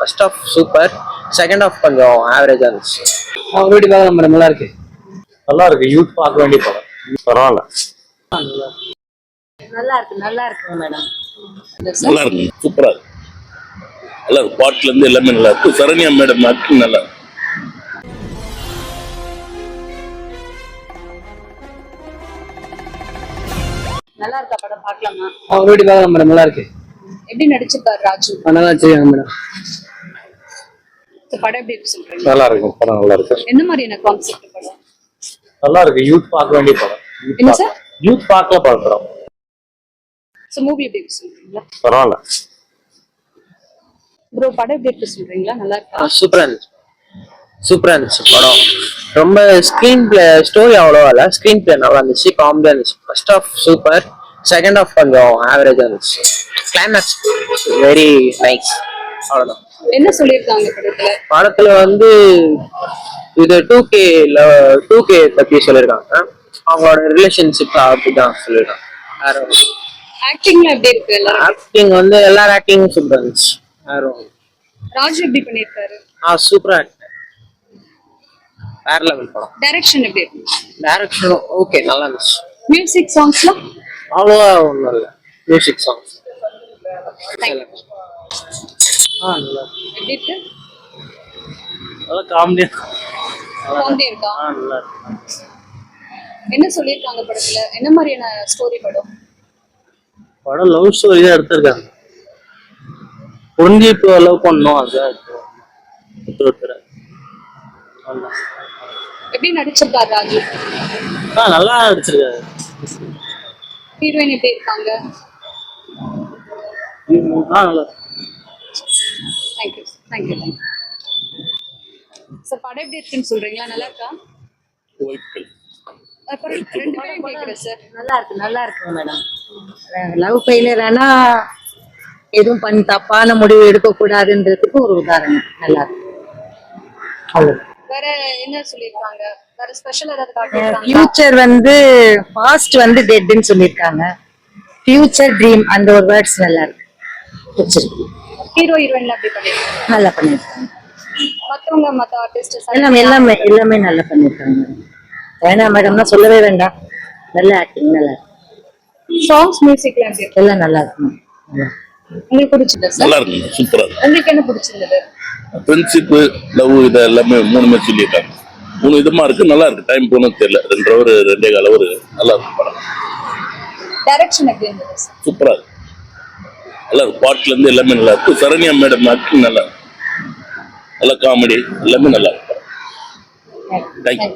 First half super, second half கொஞ்சம் ஆவரேஜா இருந்துச்சு. வீட்டு பார்க்கலாம் மேடம், நல்லா இருக்கு. நல்லா இருக்கு. யூத் பார்க்க வேண்டிய படம். பரவாயில்ல. நல்லா இருக்கு, நல்லா இருக்குங்க மேடம். நல்லா இருக்கு, சூப்பரா இருக்கு. நல்லா இருக்கு. பாட்டுல இருந்து எல்லாமே நல்லா இருக்கு. சரண்யா மேடம் ஆக்டிங் நல்லா இருக்கு. நல்லா இருக்கா படம், பார்க்கலாமா? வீட்டு பார்க்கலாம் மேடம், நல்லா இருக்கு. எப்படி நடிச்சிருக்காரு ராஜு? நல்லா வச்சிருக்காங்க மேடம். படம் எப்படி இருக்கு சொல்றீங்க? நல்லா இருக்கு. படம் நல்லா இருக்கு. என்ன மாதிரியான கான்செப்ட் படம்? நல்லா இருக்கு. யூத் பார்க்க வேண்டிய படம். என்ன சார்? யூத் பார்க்கல படம். சோ மூவி எப்படி இருக்கு சொல்றீங்களா? பரவாயில்ல. ப்ரோ படம் எப்படி இருக்கு சொல்றீங்களா? நல்லா இருக்கா? சூப்பரா இருந்துச்சு, சூப்பரா இருந்துச்சு படம். ரொம்ப ஸ்கிரீன் பிளே, ஸ்டோரி அவ்வளோவா இல்லை, ஸ்கிரீன் பிளே நல்லா இருந்துச்சு, காமெடியா இருந்துச்சு. First half super, second half கொஞ்சம் ஆவரேஜா இருந்துச்சு. Climax very nice. அவ்வளோதான். என்ன சொல்லியிருக்காங்க படத்துல? படத்துல வந்து இது 2K பத்தி சொல்லியிருக்காங்க. அவங்களோட ரிலேஷன்ஷிப் அப்படிதான் சொல்லியிருக்காங்க. ஆக்டிங்ல எப்படி இருக்கு? எல்லாரும் ஆக்டிங் வந்து எல்லாரும் ஆக்டிங் சூப்பரா இருந்துச்சு. ராஜு எப்படி பண்ணிருக்காரு? சூப்பரா ஆக்டிங், வேற லெவல் படம். டைரக்ஷன் எப்படி இருக்கு? டைரக்ஷனும் ஓகே, நல்லா இருந்துச்சு. மியூசிக் சாங்ஸ்லாம் அவ்வளோவா ஒன்றும் இல்லை. மியூசிக் சாங்ஸ் நல்லா எப்படி இருக்கு? நல்லா காமெடியா காமெடி இருக்கா? நல்லா இருக்கு. என்ன சொல்லியிருக்காங்க படத்துல? என்ன மாதிரியான ஸ்டோரி படம்? படம் லவ் ஸ்டோரி தான் எடுத்திருக்காங்க. புரிஞ்சு இப்போ லவ் பண்ணோம், அதுதான் எப்படி நடிச்சிருக்காரு ராஜு? நல்லா நடிச்சிருக்காரு. ஹீரோயின் எப்படி இருக்காங்க? நல்லா. Thank you sir. படம் எப்படி இருக்குன்னு சொல்றீங்களா? நல்லா இருக்கா? ரெண்டு பேரும் கேட்குறேன் சார். நல்லா இருக்கு, நல்லா இருக்குங்க மேடம். லவ் ஃபெயிலியரானா எதுவும் தப்பான முடிவு எடுக்கக்கூடாதுன்றதுக்கு ஒரு உதாரணம். நல்லா இருக்கு. வேற என்ன சொல்லியிருக்காங்க? வேற ஸ்பெஷல் ஏதாவது காட்டியிருக்காங்க? ஃபியூச்சர் வந்து பாஸ்ட் வந்து டெட்னு சொல்லியிருக்காங்க. ஃபியூச்சர் ட்ரீம் அந்த ஒரு வேர்ட்ஸ் நல்லா இருக்கு. ஹீரோ ஹீரோயின்ல எப்படி பண்ணிருக்காங்க? நல்லா பண்ணியிருக்காங்க. மத்த ஆர்டிஸ்ட் எல்லாமே நல்லா பண்ணியிருக்காங்க. ஏன்னா மேடம் தான் சொல்லவே வேண்டாம், நல்ல ஆக்டிங், நல்லா இருக்கு. சாங்ஸ் மியூசிக்ல எப்படி இருக்கு? எல்லாம் நல்லா இருக்கு. உங்களுக்கு பிடிச்சது சார்? நல்லா இருக்கு, சூப்பரா இருக்கு. உங்களுக்கு என்ன பிடிச்சிருந்தது? ஃப்ரெண்ட்ஷிப், லவ் இது எல்லாமே மூணுமே சொல்லியிருக்காங்க. 3 விதமா இருக்கு. நல்லா இருக்கு. டைம் போனது தெரியல. 2 hour 2.25 hour நல்லா இருக்கு படம். டைரக்ஷன் எப்படி இருந்தது சார்? சூப்பரா இருக்கு. நல்லா இருக்கு. பாட்டுல இருந்து எல்லாமே நல்லா இருக்கு. சரண்யா மேடம் ஆக்டிங் நல்லா இருக்கு. நல்லா காமெடி எல்லாமே நல்லா இருக்கு. தேங்க்யூ.